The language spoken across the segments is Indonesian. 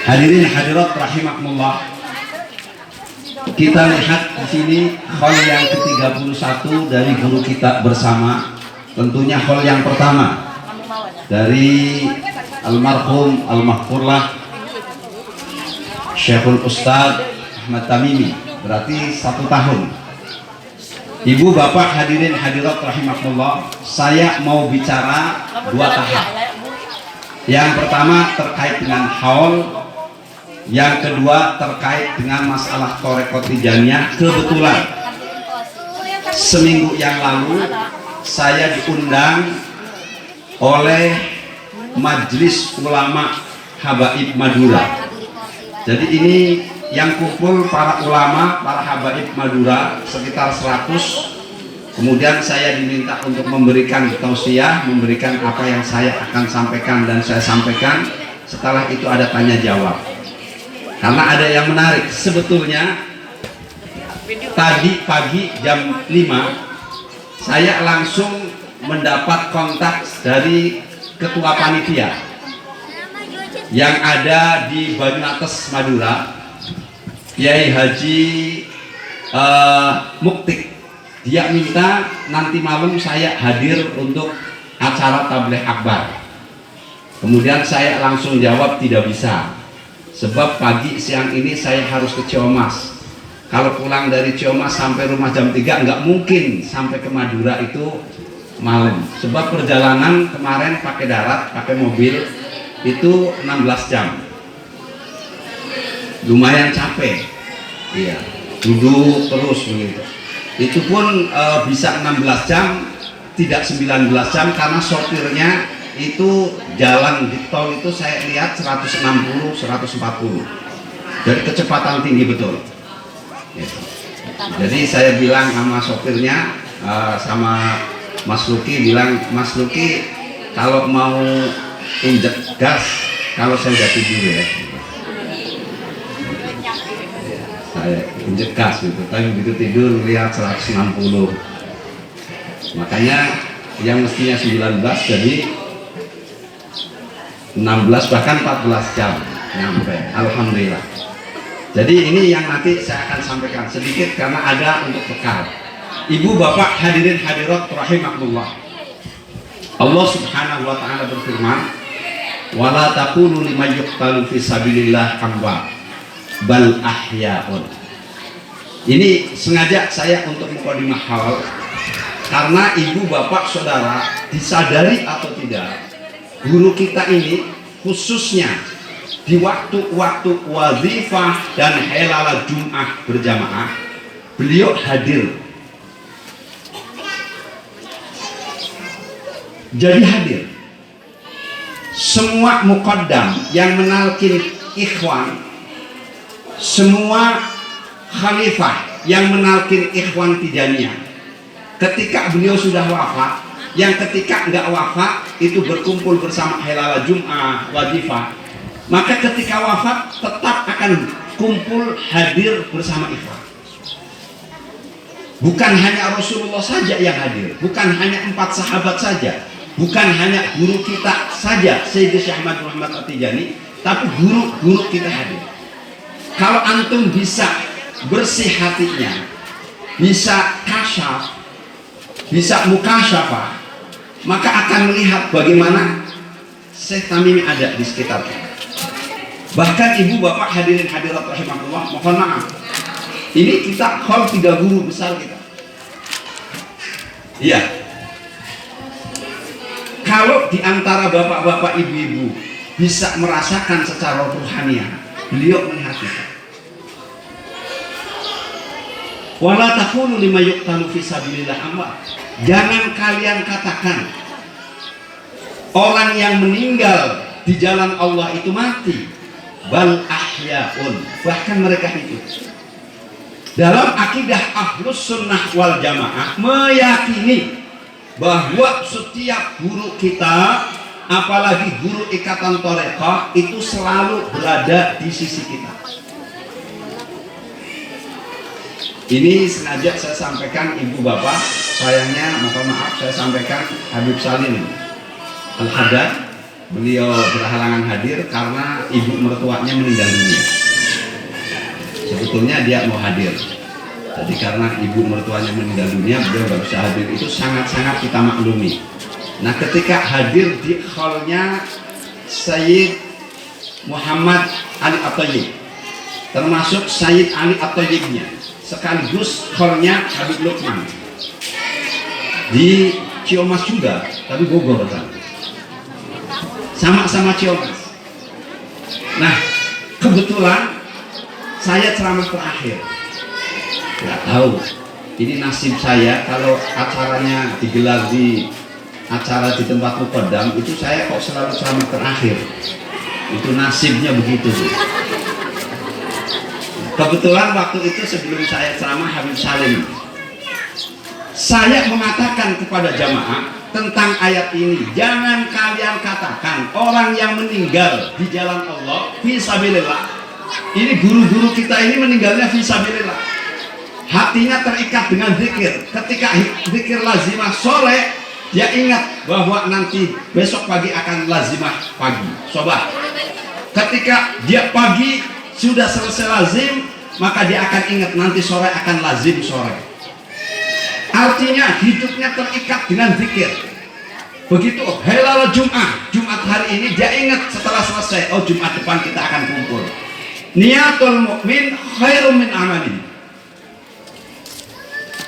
Hadirin hadirat rahimakumullah. Kita lihat di sini hal yang ke-31 dari guru kita bersama. Tentunya hal yang pertama dari almarhum al-mahfurlah Syekhul Ustadz Ahmad Tamimi, berarti 1 tahun. Ibu bapak hadirin hadirat rahimakumullah, saya mau bicara 2 tahap. Yang pertama terkait dengan haul, yang kedua terkait dengan masalah Thariqah Tijaniyah. Kebetulan seminggu yang lalu saya diundang oleh Majelis Ulama Habaib Madura. Jadi ini yang kumpul para ulama, para habaib Madura sekitar 100. Kemudian saya diminta untuk memberikan tausiah, memberikan apa yang saya akan sampaikan dan saya sampaikan. Setelah itu ada tanya jawab. Karena ada yang menarik, sebetulnya tadi pagi jam 5 saya langsung mendapat kontak dari ketua panitia yang ada di Banyuates Madura, Kiai Haji Muktik. Dia minta nanti malam saya hadir untuk acara tabligh akbar. Kemudian saya langsung jawab tidak bisa, sebab pagi siang ini saya harus ke Ciamas. Kalau pulang dari Ciamas sampai rumah jam 3 nggak mungkin sampai ke Madura itu malam, sebab perjalanan kemarin pakai darat, pakai mobil itu 16 jam, lumayan capek. Iya, duduk terus begitu. Itu pun bisa 16 jam, tidak 19 jam, karena sortirnya itu jalan di tol itu saya lihat 160, 140. Jadi kecepatan tinggi betul. Gitu. Jadi saya bilang sama sopirnya, sama Mas Luki, bilang, Mas Luki kalau mau injek gas, kalau saya udah tidur ya. Saya injek gas gitu, tapi begitu tidur lihat 160. Makanya yang mestinya 19 jadi 16 bahkan 14 jam nyampe, alhamdulillah. Jadi ini yang nanti saya akan sampaikan sedikit karena ada untuk bekal. Ibu bapak hadirin hadirat rahimakumullah. Allah Subhanahu wa taala berfirman, "Wala taqulu liman yuqtalu fi sabilillah amwat bal ahya'un." Ini sengaja saya untuk mukadimah hal karena ibu bapak saudara, disadari atau tidak, guru kita ini khususnya di waktu-waktu wazifah dan helala Jum'ah berjamaah, beliau hadir. Jadi hadir. Semua muqaddam yang menalkin ikhwan, semua khalifah yang menalkin ikhwan Tijaniyah, ketika beliau sudah wafat, yang ketika enggak wafat itu berkumpul bersama helala Jum'ah, wazifah, maka ketika wafat tetap akan kumpul hadir bersama ikhwan. Bukan hanya Rasulullah saja yang hadir, bukan hanya 4 sahabat saja, bukan hanya guru kita saja Sayyidi Syekh Ahmad Muhammad At-Tijani, tapi guru-guru kita hadir. Kalau antum bisa bersih hatinya, bisa kasyaf, bisa mukasyafah, maka akan melihat bagaimana Syekh Tamimi ada di sekitar kita. Bahkan ibu bapak hadirin hadirat rahimakumullah, mohon maaf, ini kita hal 3 guru besar kita. Iya. Kalau di antara bapak-bapak ibu-ibu bisa merasakan secara ruhaniah, beliau melihat kita. Wala taqulu lima yuqtalu fi sabilillah amwat. Jangan kalian katakan orang yang meninggal di jalan Allah itu mati. Bal ahya'un, bahkan mereka hidup. Dalam akidah Ahlus Sunnah wal Jamaah meyakini bahwa setiap guru kita, apalagi guru ikatan Thariqah, itu selalu berada di sisi kita. Ini sengaja saya sampaikan ibu bapak, sayangnya mohon maaf saya sampaikan Habib Salim Al-Haddad beliau berhalangan hadir karena ibu mertuanya meninggal dunia. Sebetulnya dia mau hadir, jadi karena ibu mertuanya meninggal dunia beliau nggak bisa hadir. Itu sangat-sangat kita maklumi. Nah, ketika hadir di hallnya Sayyid Muhammad Ali At-Thayyib, termasuk Sayyid Ali At-Thayyibnya, sekaligus hallnya Habib Lukman di Ciamas juga, tapi Bogor kan, sama-sama Ciamas. Nah, kebetulan saya ceramah terakhir. Nggak tahu, ini nasib saya kalau acaranya digelar di acara di tempat muqaddam itu, saya kok selalu ceramah terakhir. Itu nasibnya begitu. Kebetulan waktu itu sebelum saya ceramah Habib Salim, saya mengatakan kepada jamaah tentang ayat ini, jangan kalian katakan orang yang meninggal di jalan Allah fisabilillah. Ini guru-guru kita ini meninggalnya fisabilillah, hatinya terikat dengan zikir. Ketika zikir lazimah sore, dia ingat bahwa nanti besok pagi akan lazimah pagi. Sobat, ketika dia pagi sudah selesai lazim, maka dia akan ingat nanti sore akan lazim sore. Artinya hidupnya terikat dengan zikir. Begitu halal Jumat hari ini, dia ingat setelah selesai, oh Jumat depan kita akan kumpul. Niatul mukmin khairum min amali.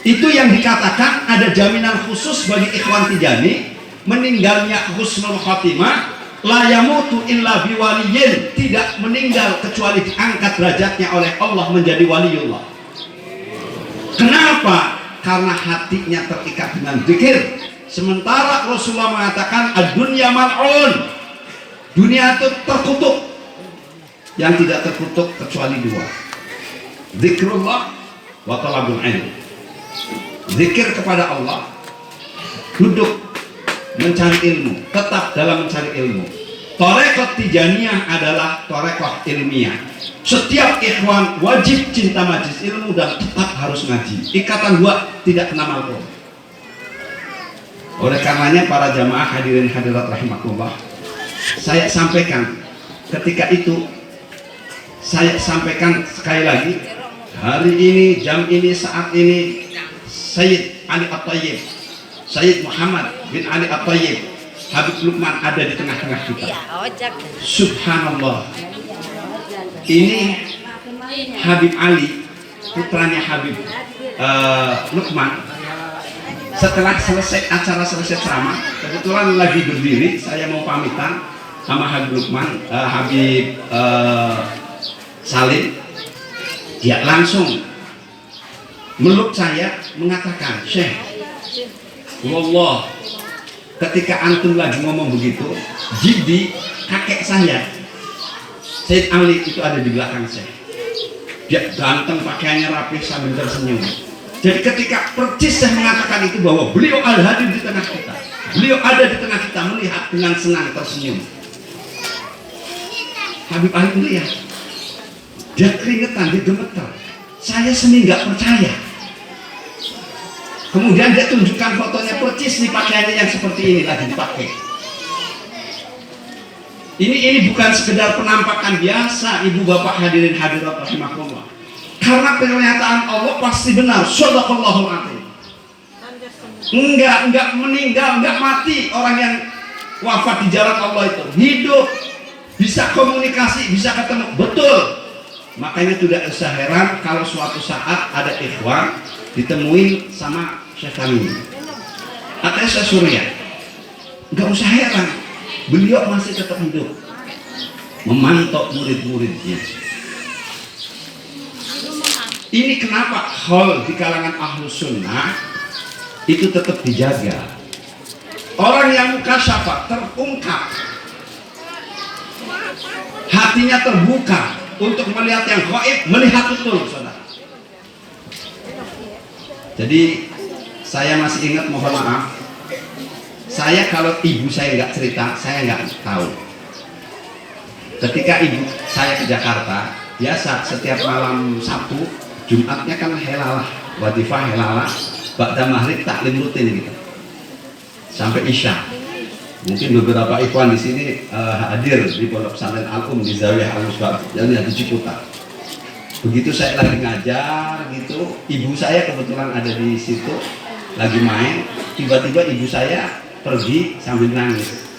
Itu yang dikatakan ada jaminan khusus bagi ikhwan Tijani, meninggalnya husnul khotimah, la yamutu illa biwaliyin, tidak meninggal kecuali diangkat derajatnya oleh Allah menjadi waliullah. Kenapa? Karena hatinya terikat dengan zikir. Sementara Rasulullah mengatakan ad-dunya mal'un, dunia itu terkutuk. Yang tidak terkutuk kecuali dua, zikrullah wa talabul ilm. Zikir kepada Allah, duduk mencari ilmu, tetap dalam mencari ilmu. Thariqat Tijaniyah adalah thariqat ilmiah. Setiap ikhwan wajib cinta majlis ilmu dan tetap harus ngaji. Ikatan dua tidak kena malko. Oleh karenanya para jamaah hadirin hadirat rahimakumullah, saya sampaikan ketika itu, saya sampaikan sekali lagi, hari ini, jam ini, saat ini, Sayyid Ali At-Thayyib, Sayyid Muhammad bin Ali At-Thayyib, Habib Lukman ada di tengah-tengah kita. Subhanallah. Ini Habib Ali, putranya Habib Lukman. Setelah selesai acara, selesai ceramah, kebetulan lagi berdiri, saya mau pamitan sama Habib Lukman, Habib Salim. Dia langsung meluk saya, mengatakan, Syekh, wallah, ketika antum lagi ngomong begitu, jadi kakek saya Said Ali itu ada di belakang saya. Dia ganteng, pakaiannya rapi sambil tersenyum. Jadi ketika persis saya mengatakan itu, bahwa beliau ada hadir di tengah kita, beliau ada di tengah kita, melihat dengan senang tersenyum. Habib Ali melihat, dia keringetan, dia gemetar. Saya seni nggak percaya. Kemudian dia tunjukkan fotonya persis di pakaiannya yang seperti ini lagi dipakai. Ini bukan sekedar penampakan biasa, ibu bapak hadirin hadirat rahimakumullah. Karena pernyataan Allah pasti benar. Shadaqallahul adzim. Enggak meninggal, enggak mati orang yang wafat di jalan Allah itu. Hidup, bisa komunikasi, bisa ketemu. Betul. Makanya tidak usah heran kalau suatu saat ada ikhwan ditemuin sama Syekh kami atau Syekh Surya. Enggak usah heran, beliau masih tetap hidup, memantau murid-muridnya. Ini kenapa hal di kalangan ahlus sunnah itu tetap dijaga. Orang yang mukasyafah terungkap, hatinya terbuka untuk melihat yang gaib, melihat betul, saudara. Jadi saya masih ingat, mohon maaf, saya kalau ibu saya nggak cerita, saya nggak tahu. Ketika ibu saya ke Jakarta, biasa setiap malam Sabtu, Jumatnya kan helalah, wadifah helalah, ba'da maghrib taklim rutin gitu, sampai Isya. Mungkin beberapa ikhwan di sini hadir di Pondok Pesantren Al-Um di Zawiyah Al-Musbah, yang di Ciputat. Begitu saya lagi ngajar gitu, ibu saya kebetulan ada di situ lagi main, tiba-tiba ibu saya pergi sambil nangis.